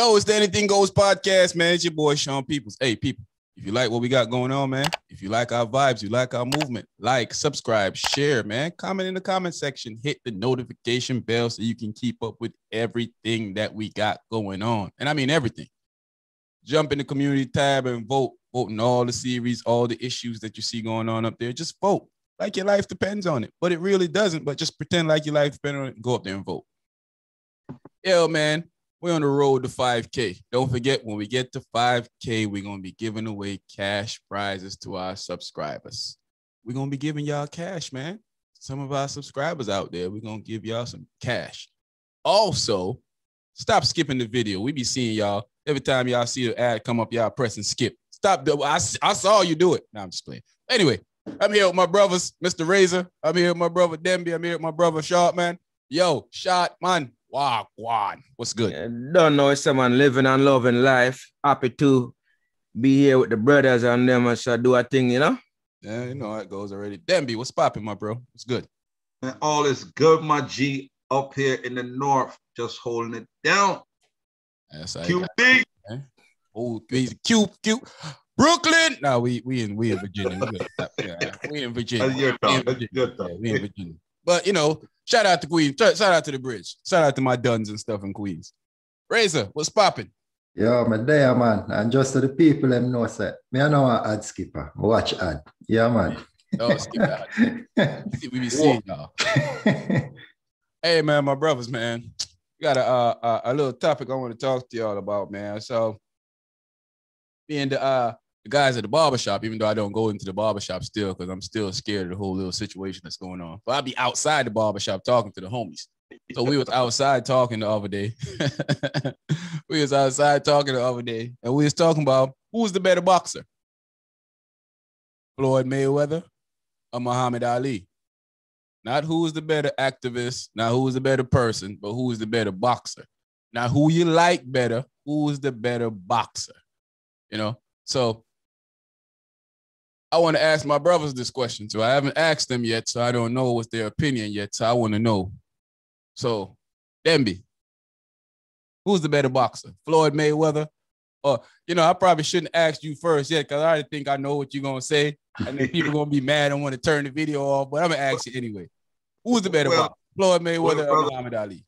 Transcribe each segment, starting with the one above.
Yo, it's the Anything Goes podcast, man. It's your boy, Sean Peoples. Hey, people, if you like what we got going on, man, if you like our vibes, you like our movement, like, subscribe, share, man. Comment in the comment section. Hit the notification bell so you can keep up with everything that we got going on. And I mean everything. Jump in the community tab and vote. Vote in all the series, all the issues that you see going on up there. Just vote like your life depends on it. But it really doesn't. But just pretend like your life depends on it and go up there and vote. Yo, man. We're on the road to 5K. Don't forget, when we get to 5K, we're going to be giving away cash prizes to our subscribers. We're going to be giving y'all cash, man. Some of our subscribers out there, we're going to give y'all some cash. Also, stop skipping the video. We be seeing y'all. Every time y'all see the ad come up, y'all press and skip. Stop. I saw you do it. No, I'm just playing. Anyway, I'm here with my brothers, Mr. Razor. I'm here with my brother, Demby. I'm here with my brother, Sharp, man. Yo, Shot, man. Wow, what's good? Yeah, don't know, someone living and loving life. Happy to be here with the brothers and them and so do a thing, you know? Yeah, you know how it goes already. Demby, what's popping, my bro? What's good? And all is good, my G, up here in the north, just holding it down. Yes, QB. Oh, he's cute. Brooklyn. No, we in Virginia. We in Virginia. That's your thought. That's your thought. Yeah, we in Virginia. But, you know, shout out to Queens. Shout out to the bridge. Shout out to my duns and stuff in Queens. Razor, what's popping? Yo, I'm there, man. And just to the people, them know, say, me I know an ad skipper. Watch ad. Yeah, man. Oh, skip ad. We be seeing y'all. Hey, man, my brothers, man. We got a little topic I want to talk to y'all about, man. So, being the guys at the barbershop, even though I don't go into the barbershop still because I'm still scared of the whole little situation that's going on. But I'll be outside the barbershop talking to the homies. So we was outside talking the other day. And we was talking about who's the better boxer? Floyd Mayweather or Muhammad Ali? Not who's the better activist, not who's the better person, but who's the better boxer. Not who you like better, who's the better boxer? You know? So I want to ask my brothers this question too. I haven't asked them yet, so I don't know what's their opinion yet. So I want to know. So, Demby, who's the better boxer? Floyd Mayweather? Or, you know, I probably shouldn't ask you first yet because I already think I know what you're going to say. And then people are going to be mad and want to turn the video off. But I'm going to ask you anyway. Who's the better boxer? Floyd Mayweather or Muhammad Ali?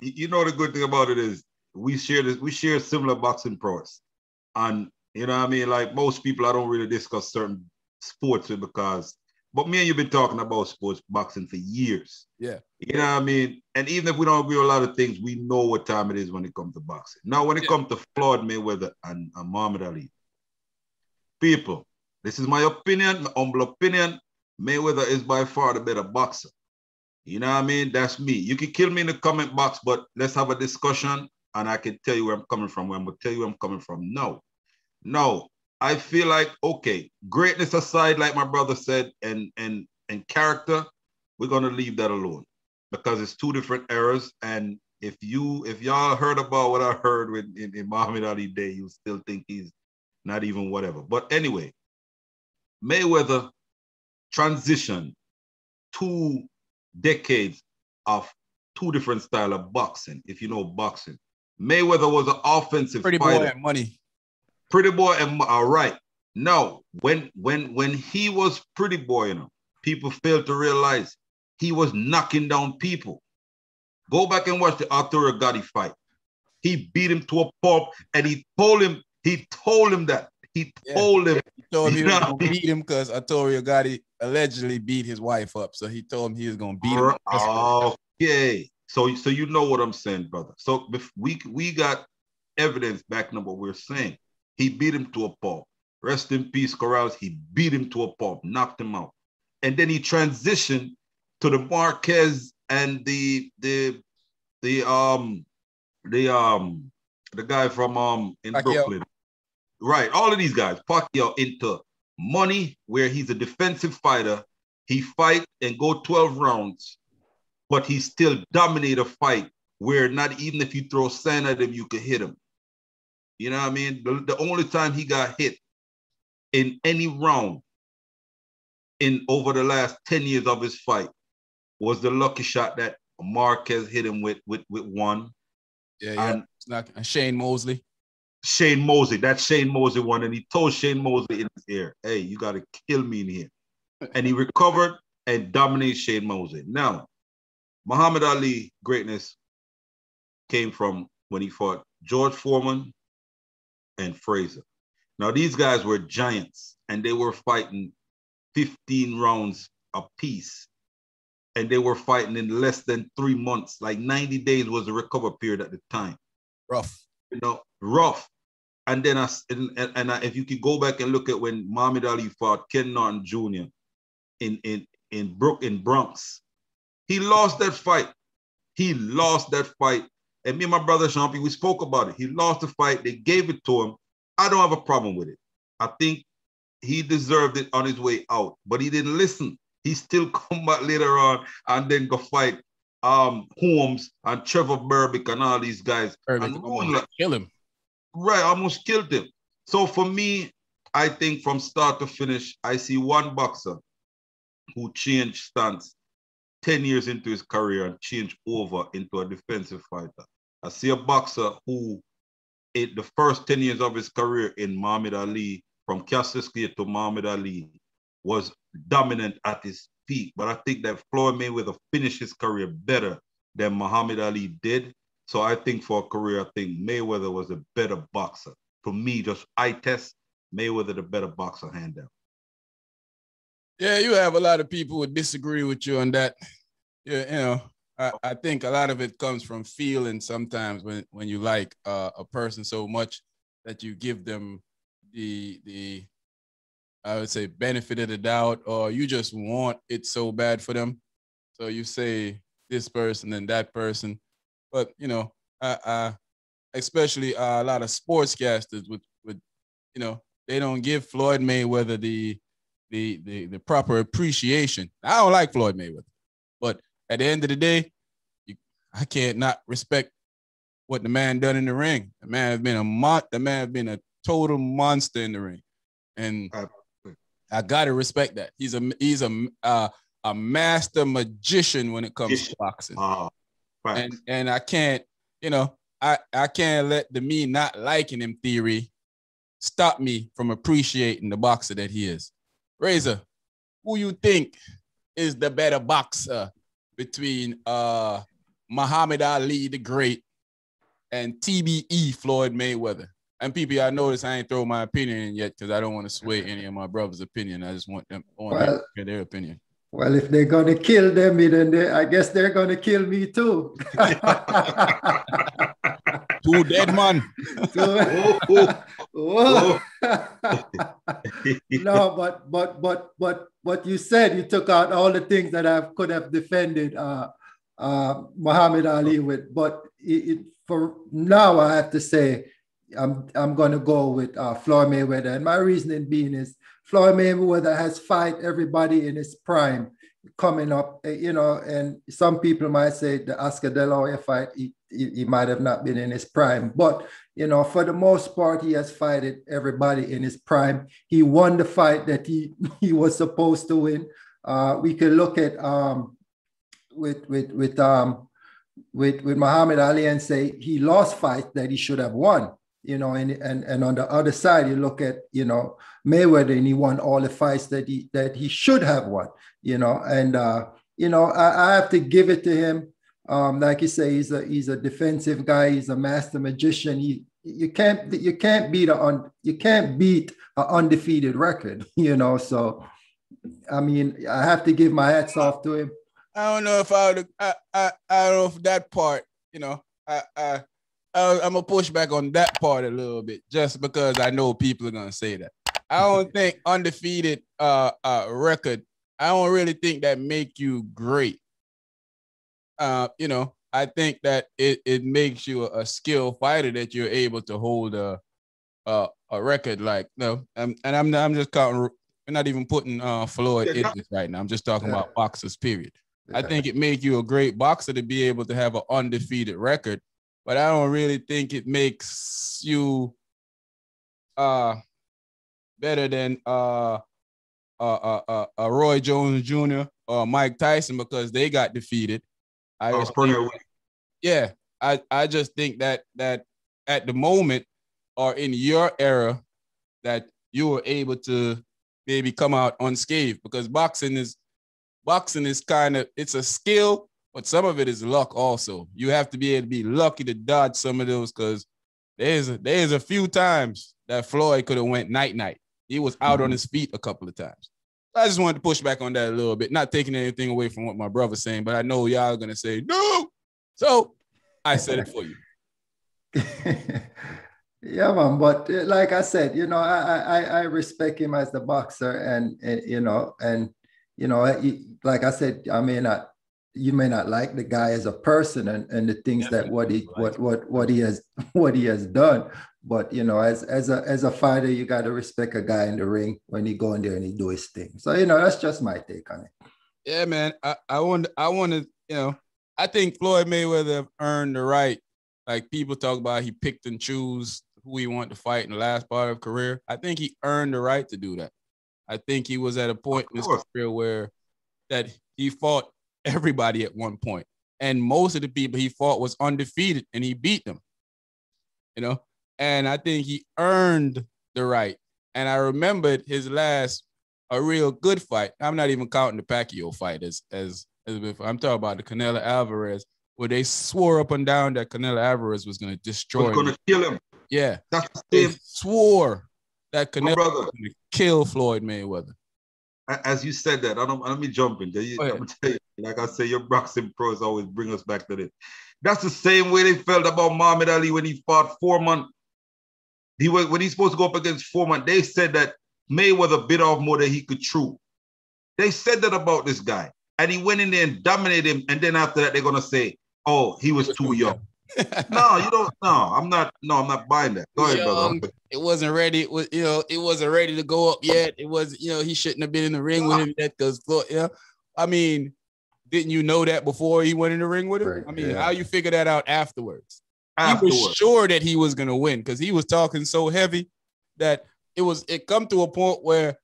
You know, the good thing about it is we share similar boxing prowess. And, you know what I mean? Like most people, I don't really discuss certain sports with but me and you've been talking about sports boxing for years. Yeah. You know what I mean? And even if we don't agree on a lot of things, we know what time it is when it comes to boxing. Now, when it comes to Floyd Mayweather and Muhammad Ali, people, this is my opinion, my humble opinion. Mayweather is by far the better boxer. You know what I mean? That's me. You can kill me in the comment box, but let's have a discussion and I can tell you where I'm coming from. I'm going to tell you where I'm coming from. No. I feel like, okay, greatness aside, like my brother said, and character, we're gonna leave that alone because it's two different eras. And if y'all heard about what I heard in Muhammad Ali Day, you still think he's not even whatever. But anyway, Mayweather transitioned 2 decades of 2 different styles of boxing. If you know boxing, Mayweather was an offensive Pretty fighter. boy and money. Pretty boy, and all right. Now, when he was pretty boy, you know, people failed to realize he was knocking down people. Go back and watch the Arturo Gatti fight. He beat him to a pulp, and he told him that. He told him he was gonna beat him because Arturo Gatti allegedly beat his wife up. So he told him he was gonna beat him. Okay. So you know what I'm saying, brother. So we got evidence backing up what we're saying. He beat him to a pulp. Rest in peace, Corrales. He beat him to a pulp, knocked him out. And then he transitioned to the Marquez and the guy from in Pacquiao. Brooklyn. Right, all of these guys, Pacquiao, into money, where he's a defensive fighter. He fight and go 12 rounds, but he still dominate a fight where not even if you throw sand at him, you could hit him. You know what I mean? The only time he got hit in any round in over the last 10 years of his fight was the lucky shot that Marquez hit him with one. Yeah. It's not Shane Mosley. Shane Mosley, that Shane Mosley one, and he told Shane Mosley in his ear, hey, you got to kill me in here. And he recovered and dominated Shane Mosley. Now, Muhammad Ali greatness came from when he fought George Foreman and Frazier. Now, these guys were giants, and they were fighting 15 rounds apiece. And they were fighting in less than 3 months. Like 90 days was the recovery period at the time. Rough. You know, rough. And then if you could go back and look at when Muhammad Ali fought Ken Norton Jr. in Bronx, he lost that fight. He lost that fight. And me and my brother Champi, we spoke about it. He lost the fight. They gave it to him. I don't have a problem with it. I think he deserved it on his way out, but he didn't listen. He still come back later on and then go fight Holmes and Trevor Berbick and all these guys. And kill him. Right, almost killed him. So for me, I think from start to finish, I see one boxer who changed stance 10 years into his career and changed over into a defensive fighter. I see a boxer who, in the first 10 years of his career in Muhammad Ali, from Cassius Clay to Muhammad Ali, was dominant at his peak. But I think that Floyd Mayweather finished his career better than Muhammad Ali did. So I think for a career, I think Mayweather was a better boxer. For me, just eye test, Mayweather the better boxer, hand down. Yeah, you have a lot of people who disagree with you on that. Yeah, you know, I think a lot of it comes from feeling sometimes when you like a person so much that you give them the I would say benefit of the doubt, or you just want it so bad for them. So you say this person and that person. But, you know, especially a lot of sportscasters with, you know, they don't give Floyd Mayweather the proper appreciation. I don't like Floyd Mayweather, but at the end of the day, I can't not respect what the man done in the ring. The man has been a total monster in the ring, and I gotta respect that. He's a master magician when it comes to boxing. And I can't, you know, I can't let the me not liking him theory stop me from appreciating the boxer that he is. Razor, who you think is the better boxer between Muhammad Ali the Great and TBE Floyd Mayweather? And people, I notice I ain't throw my opinion in yet because I don't want to sway any of my brother's opinion. I just want them to hear their opinion. Well, if they're going to kill them, then I guess they're going to kill me too. Two dead man. No, but what you said, you took out all the things that I could have defended Muhammad Ali with. But for now, I have to say, I'm going to go with Floyd Mayweather. And my reasoning being is Floyd Mayweather has fight everybody in his prime coming up, you know, and some people might say the Oscar De La Hoya fight, he might have not been in his prime. But, you know, for the most part, he has fighted everybody in his prime. He won the fight that he was supposed to win. We can look at with Muhammad Ali and say he lost fights that he should have won. You know, and on the other side, you look at, you know, Mayweather, and he won all the fights that he should have won, you know, and, you know, I have to give it to him. Like you say, he's a defensive guy. He's a master magician. You can't beat an undefeated record, you know. So, I mean, I have to give my hats off to him. I don't know if I don't know if that part, you know, I'm gonna push back on that part a little bit, just because I know people are gonna say that. I don't think undefeated record. I don't really think that make you great. You know, I think that it makes you a skilled fighter that you're able to hold a record like and I'm just counting. We're not even putting Floyd in this right now. I'm just talking about boxers. Period. I think it makes you a great boxer to be able to have an undefeated record. But I don't really think it makes you better than Roy Jones Jr. or Mike Tyson because they got defeated. I just think at the moment or in your era that you were able to maybe come out unscathed? Because boxing is kind of, it's a skill, but some of it is luck also. You have to be able to be lucky to dodge some of those, because there's a few times that Floyd could have went night-night. He was out on his feet a couple of times. I just wanted to push back on that a little bit, not taking anything away from what my brother's saying, but I know y'all are going to say, no. So I said it for you. Yeah, man. But like I said, you know, I respect him as the boxer, and you know, like I said, you may not like the guy as a person and the things that what he has done, but you know, as a fighter, you got to respect a guy in the ring when he go in there and he do his thing. So you know, that's just my take on it. Yeah, man. I want to, you know, I think Floyd Mayweather have earned the right. Like people talk about, he picked and choose who he wanted to fight in the last part of his career. I think he earned the right to do that. I think he was at a point in his career where that he fought everybody at one point, and most of the people he fought was undefeated, and he beat them. You know, and I think he earned the right. And I remembered his last a real good fight. I'm not even counting the Pacquiao fight as I'm talking about the Canelo Alvarez, where they swore up and down that Canelo Alvarez was going to destroy him. Going to kill him. Yeah. That's the they same. swore that Canelo was going to kill Floyd Mayweather. As you said that, let me jump in. Like I say, your boxing pros always bring us back to this. That's the same way they felt about Muhammad Ali when he fought Foreman. When he's supposed to go up against Foreman, they said that Mayweather bit off more than he could chew. They said that about this guy. And he went in there and dominated him. And then after that, they're going to say, oh, he was too young. No, you don't. No, I'm not buying that. Go ahead, brother. It wasn't ready. It wasn't ready to go up yet. It was, he shouldn't have been in the ring with him yet because, I mean, didn't you know that before he went in the ring with him? Right, I mean, how you figure that out afterwards? He was sure that he was going to win because he was talking so heavy that it come to a point where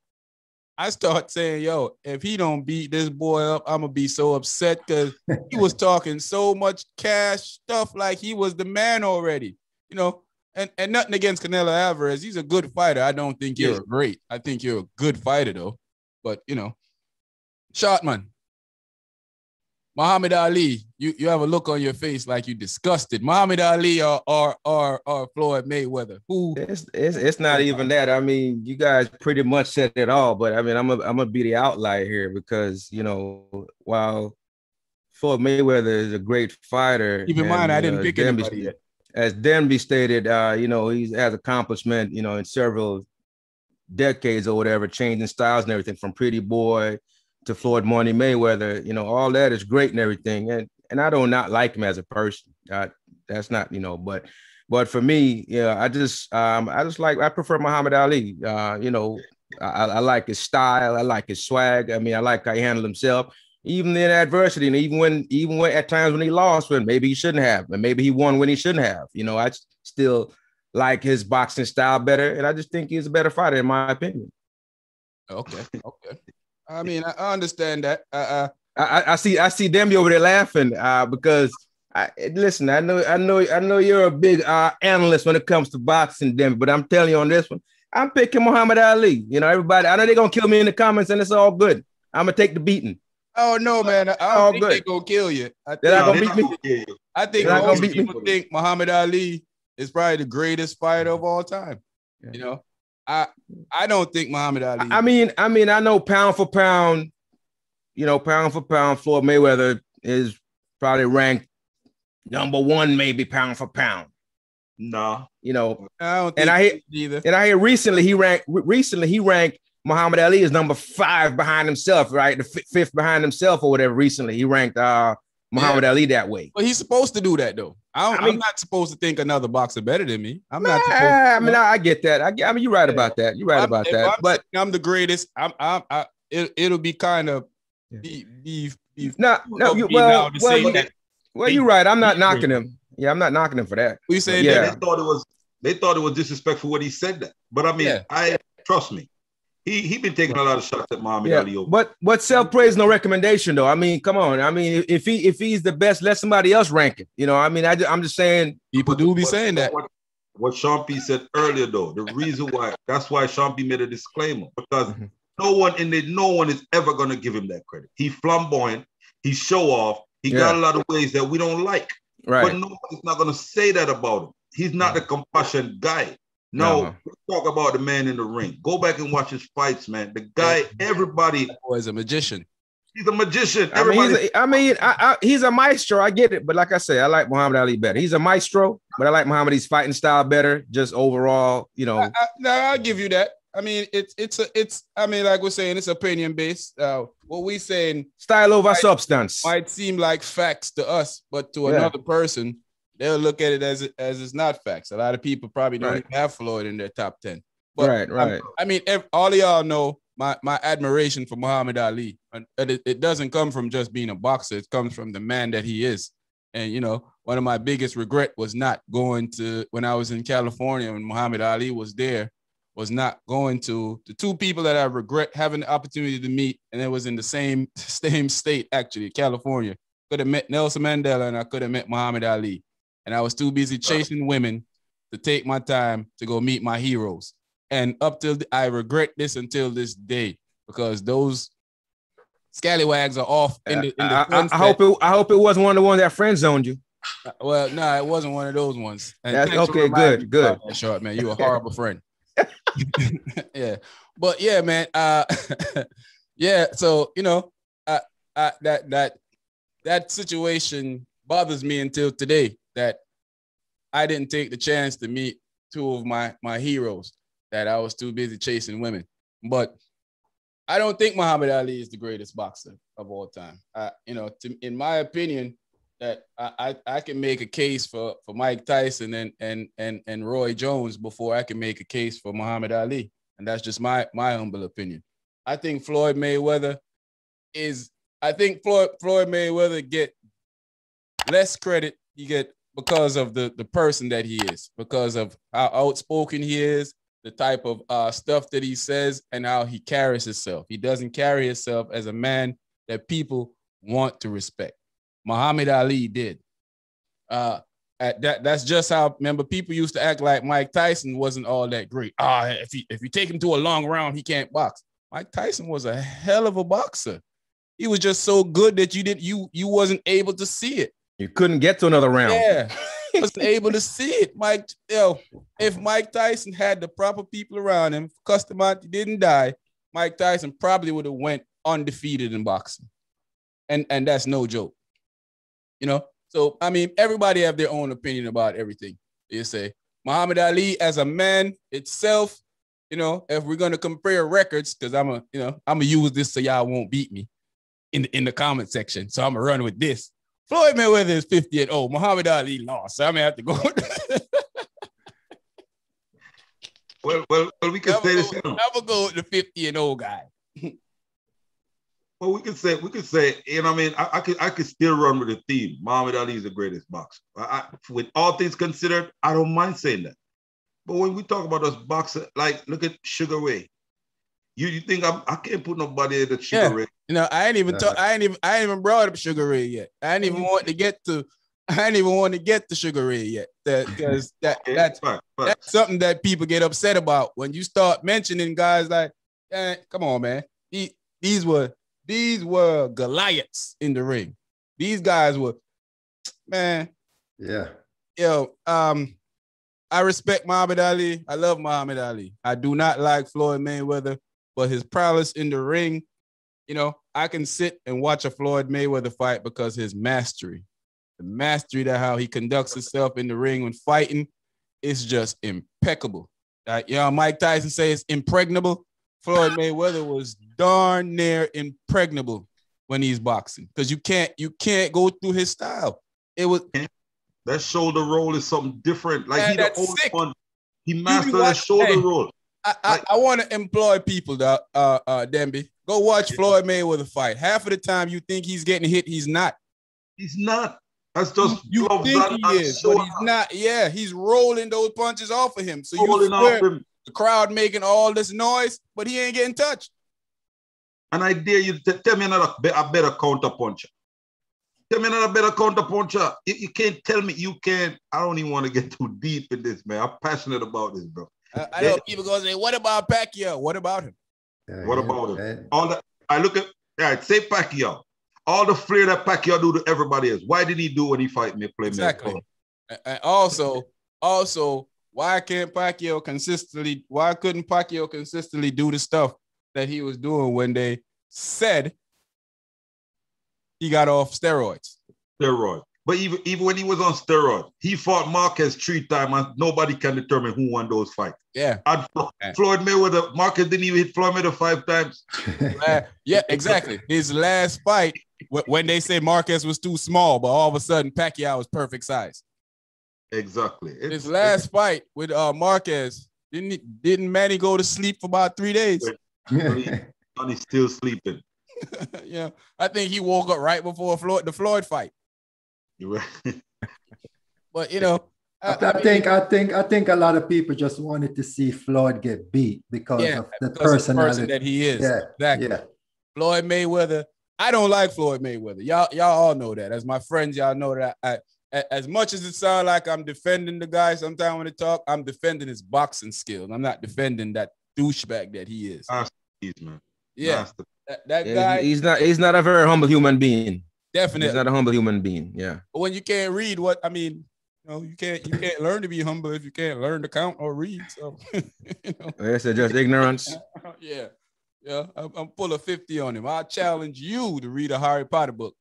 I start saying, yo, if he don't beat this boy up, I'm going to be so upset because he was talking so much cash stuff like he was the man already, and nothing against Canelo Alvarez. He's a good fighter. I don't think you're great. I think you're a good fighter, though. But, Shotman, Muhammad Ali, you have a look on your face like you disgusted. Muhammad Ali or Floyd Mayweather? Who? It's not even that. I mean, you guys pretty much said it all. But I mean, I'm gonna be the outlier here because while Floyd Mayweather is a great fighter, keep in mind I didn't pick anybody yet. As Denby stated, he has accomplishment, in several decades or whatever, changing styles and everything from Pretty Boy to Floyd Money Mayweather, all that is great and everything. And I do not like him as a person. That's not, but for me, I prefer Muhammad Ali. I like his style. I like his swag. I mean, I like how he handled himself, even in adversity. And even when at times when he lost, when maybe he shouldn't have, and maybe he won when he shouldn't have, I still like his boxing style better. And I just think he's a better fighter in my opinion. Okay. I mean, I understand that. I see Demi over there laughing because listen. I know you're a big analyst when it comes to boxing, Demi. But I'm telling you on this one, I'm picking Muhammad Ali. Everybody. I know they're gonna kill me in the comments, and it's all good. I'm gonna take the beating. Oh no, man! I don't think they're gonna kill you. They're not gonna beat me. I think most people think Muhammad Ali is probably the greatest fighter of all time. Yeah. I don't think Muhammad Ali. I mean, I know pound for pound, Floyd Mayweather is probably ranked number one, maybe pound for pound. No, I don't think either. And I hear recently he ranked Muhammad Ali as number 5 behind himself, right? The 5th behind himself or whatever. Recently, he ranked Muhammad Ali that way. But he's supposed to do that though. I'm not supposed to think another boxer better than me. I'm not. I get that. I mean, you're right about that. You're right about that. But I'm the greatest. It'll be kind of you're right. I'm not knocking him. Yeah, I'm not knocking him for that. We say they thought it was disrespectful when he said that. But I mean, trust me. He been taking a lot of shots at Muhammad Ali over. But self-praise no recommendation though. I mean, come on. I mean, if he's the best, let somebody else rank it. I'm just saying people do be saying that. what Sean P said earlier, though, the reason why, that's why Sean P made a disclaimer, because no one is ever going to give him that credit. He flamboyant, he show off, he got a lot of ways that we don't like. Right. But nobody's not going to say that about him. He's not the compassion guy. No, let's talk about the man in the ring. Go back and watch his fights, man. The guy, everybody. That boy is a magician. He's a magician. He's a maestro. I get it. But like I say, I like Muhammad Ali better. He's a maestro, but I like Muhammad Ali's fighting style better. Just overall, you know. I'll give you that. I mean, it's I mean, like we're saying, it's opinion based. What we saying, style over substance, might seem like facts to us, but to another person, they'll look at it as it's not facts. A lot of people probably don't even have Floyd in their top 10. But right. I mean, all of y'all know my admiration for Muhammad Ali. And it doesn't come from just being a boxer. It comes from the man that he is. And, you know, one of my biggest regret was not going to, when I was in California when Muhammad Ali was there, was not going to the two people that I regret having the opportunity to meet. And it was in the same state, actually, California. Could have met Nelson Mandela and I could have met Muhammad Ali. And I was too busy chasing women to take my time to go meet my heroes. And up till I regret this until this day, because those scallywags are off in the I hope it wasn't one of the ones that friend zoned you. Well, no, it wasn't one of those ones. And that's okay. Good. Short man, you a horrible friend. Yeah, but yeah, man. Yeah. So you know, that situation bothers me until today. That I didn't take the chance to meet two of my heroes. That I was too busy chasing women. But I don't think Muhammad Ali is the greatest boxer of all time. You know, in my opinion, that I can make a case for Mike Tyson and Roy Jones before I can make a case for Muhammad Ali. And that's just my humble opinion. I think Floyd Mayweather get less credit because of the person that he is, because of how outspoken he is, the type of stuff that he says, and how he carries himself. He doesn't carry himself as a man that people want to respect. Muhammad Ali did. That's just how, remember, people used to act like Mike Tyson wasn't all that great. If you take him to a long round, he can't box. Mike Tyson was a hell of a boxer. He was just so good that you wasn't able to see it. You couldn't get to another round. Yeah. Wasn't able to see it. If Mike Tyson had the proper people around him, Customonte didn't die, Mike Tyson probably would have went undefeated in boxing. And that's no joke. You know? So, I mean, everybody have their own opinion about everything. They say Muhammad Ali as a man itself, you know, if we're going to compare records, because I'm going to use this so y'all won't beat me in the comment section. So I'm going to run with this. Floyd Mayweather is 50-0. Muhammad Ali lost. So I'm going to have to go. Well, we can say this. I'm going to go with the 50-0 guy. Well, we could say, you know what I mean? I could still run with the theme. Muhammad Ali is the greatest boxer. With all things considered, I don't mind saying that. But when we talk about us boxers, like, look at Sugar Ray. You think I can't put nobody at the Sugar Ray? You know, I ain't even brought up Sugar Ray yet. I ain't even want to get to Sugar Ray yet. Because that's something that people get upset about when you start mentioning guys like, come on, man. These were Goliaths in the ring. These guys were, man. Yeah. Yo, I respect Muhammad Ali. I love Muhammad Ali. I do not like Floyd Mayweather, but his prowess in the ring, you know, I can sit and watch a Floyd Mayweather fight because his mastery, the mastery that how he conducts himself in the ring when fighting is just impeccable. Mike Tyson says impregnable. Floyd Mayweather was darn near impregnable when he's boxing because you can't go through his style. It was that shoulder roll is something different. Like man, he the only one. He mastered that shoulder roll. I want to employ people, Demby. Go watch Floyd Mayweather fight. Half of the time you think he's getting hit, he's not. He's not. That's just you think he is, but he's not. Yeah, he's rolling those punches off of him. So you swear the crowd making all this noise, but he ain't getting touched. And I dare you to tell me a better counter puncher. Tell me another better counter puncher. You can't tell me you can't. I don't even want to get too deep in this, man. I'm passionate about this, bro. I know people gonna say, "What about Pacquiao? What about him? What about him?" All that I look at. All right, say Pacquiao. All the flair that Pacquiao do to everybody else. Why did he do when he fight me? Play exactly. Me? And also, why can't Pacquiao consistently? Why couldn't Pacquiao consistently do the stuff that he was doing when they said he got off steroids? Steroids. But even when he was on steroids, he fought Marquez 3 times, and nobody can determine who won those fights. Yeah. And Floyd Mayweather, Marquez didn't even hit Floyd Mayweather 5 times. Yeah, exactly. His last fight, when they said Marquez was too small, but all of a sudden Pacquiao was perfect size. Exactly. His last fight with Marquez, didn't Manny go to sleep for about 3 days? And he's still sleeping. Yeah, I think he woke up right before the Floyd fight. But you know, I think a lot of people just wanted to see Floyd get beat because of the personality that he is. Yeah, exactly. Yeah. Floyd Mayweather. I don't like Floyd Mayweather. Y'all all know that. As my friends, y'all know that. As much as it sounds like I'm defending the guy, sometimes when I talk, I'm defending his boxing skills. I'm not defending that douchebag that he is. Man. Yeah, that guy. He's not a very humble human being. Definitely, he's not a humble human being. Yeah. But when you can't read you can't learn to be humble if you can't learn to count or read. So, It's just ignorance. Yeah. I'm full of 50 on him. I challenge you to read a Harry Potter book.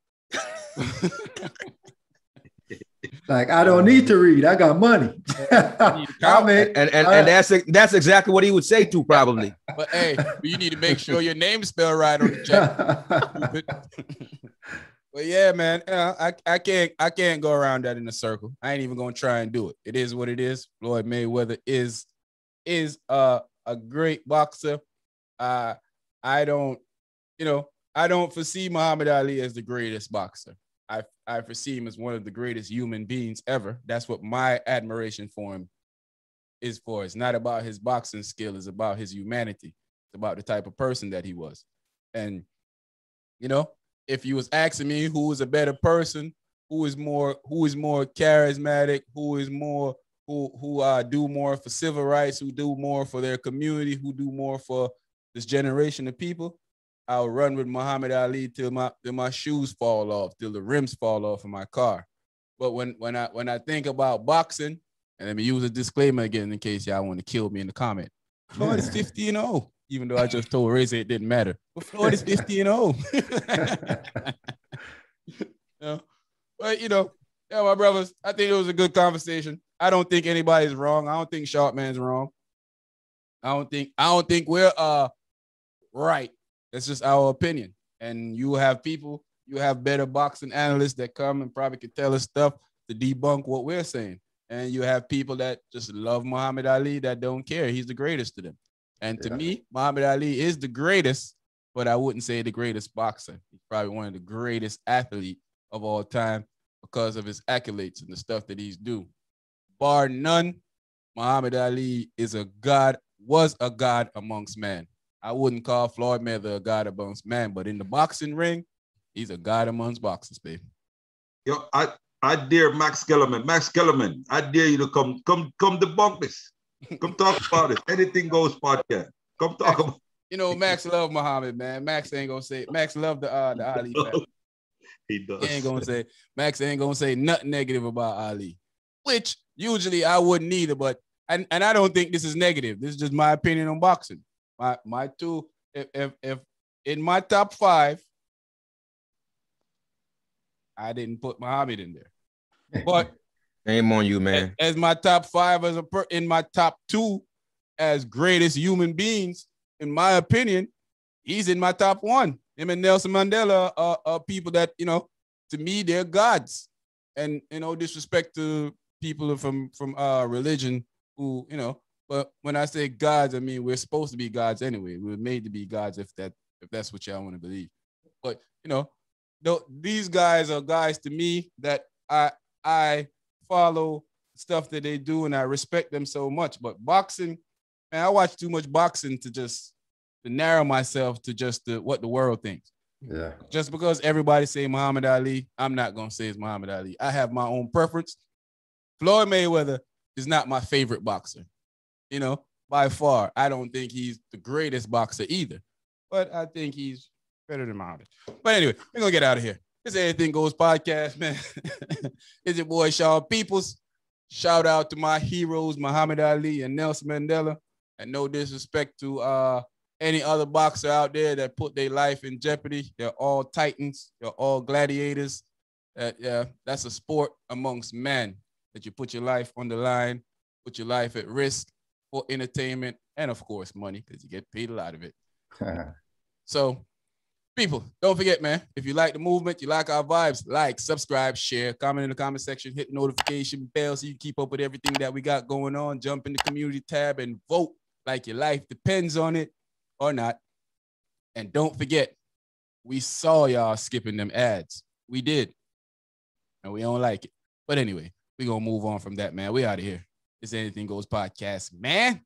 Like, I don't need to read. I got money. and that's exactly what he would say too, probably. But hey, you need to make sure your name's spelled right on the check. But yeah, man, I can't go around that in a circle. I ain't even gonna try and do it. It is what it is. Floyd Mayweather is a great boxer. I don't foresee Muhammad Ali as the greatest boxer. I foresee him as one of the greatest human beings ever. That's what my admiration for him is for. It's not about his boxing skill. It's about his humanity. It's about the type of person that he was. And, if you was asking me who is a better person, who is more charismatic, who do more for civil rights, who do more for their community, who do more for this generation of people, I'll run with Muhammad Ali till my shoes fall off, till the rims fall off of my car. But when I think about boxing, and let me use a disclaimer again in case y'all want to kill me in the comment. Floyd is 50-0, even though I just told Razor it didn't matter. But Floyd is 50-0. But my brothers, I think it was a good conversation. I don't think anybody's wrong. I don't think Sharpman's wrong. I don't think we're right. That's just our opinion. And you have better boxing analysts that come and probably could tell us stuff to debunk what we're saying. And you have people that just love Muhammad Ali that don't care. He's the greatest to them. And to me, Muhammad Ali is the greatest, but I wouldn't say the greatest boxer. He's probably one of the greatest athletes of all time because of his accolades and the stuff that he's do. Bar none, Muhammad Ali was a god amongst men. I wouldn't call Floyd Mayweather a god amongst men, but in the boxing ring, he's a god amongst boxers, baby. Yo, I dare Max Kellerman. Max Kellerman, I dare you to come debunk this. Come talk about it. Anything Goes podcast. Come talk about it. Max love Muhammad, man. Max ain't gonna say Max love the Ali family. He does. Max ain't gonna say nothing negative about Ali, which usually I wouldn't either. But and I don't think this is negative. This is just my opinion on boxing. My two, if in my top 5, I didn't put Muhammad in there, but shame on you, man. As my top 5 in my top 2 as greatest human beings, in my opinion, he's in my top 1. Him and Nelson Mandela are people that to me they're gods, and disrespect to people from religion who But when I say gods, I mean we're supposed to be gods anyway. We're made to be gods if that's what y'all want to believe. But these guys are guys to me that I follow stuff that they do and I respect them so much. But boxing, man, I watch too much boxing to narrow myself to just what the world thinks. Yeah. Just because everybody say Muhammad Ali, I'm not gonna say it's Muhammad Ali. I have my own preference. Floyd Mayweather is not my favorite boxer. You know, by far. I don't think he's the greatest boxer either, but I think he's better than Muhammad. But anyway, we're gonna get out of here. This Anything Goes podcast, man. It's your boy Sean Peoples. Shout out to my heroes, Muhammad Ali and Nelson Mandela. And no disrespect to any other boxer out there that put their life in jeopardy. They're all titans. They're all gladiators. That's a sport amongst men that you put your life on the line, put your life at risk for entertainment and, of course, money, because you get paid a lot of it. So, people, don't forget, man, if you like the movement, you like our vibes, like, subscribe, share, comment in the comment section, hit the notification bell so you keep up with everything that we got going on. Jump in the community tab and vote like your life depends on it or not. And don't forget, we saw y'all skipping them ads. We did. And we don't like it. But anyway, we're going to move on from that, man. We out of here. This Anything Goes podcast, man.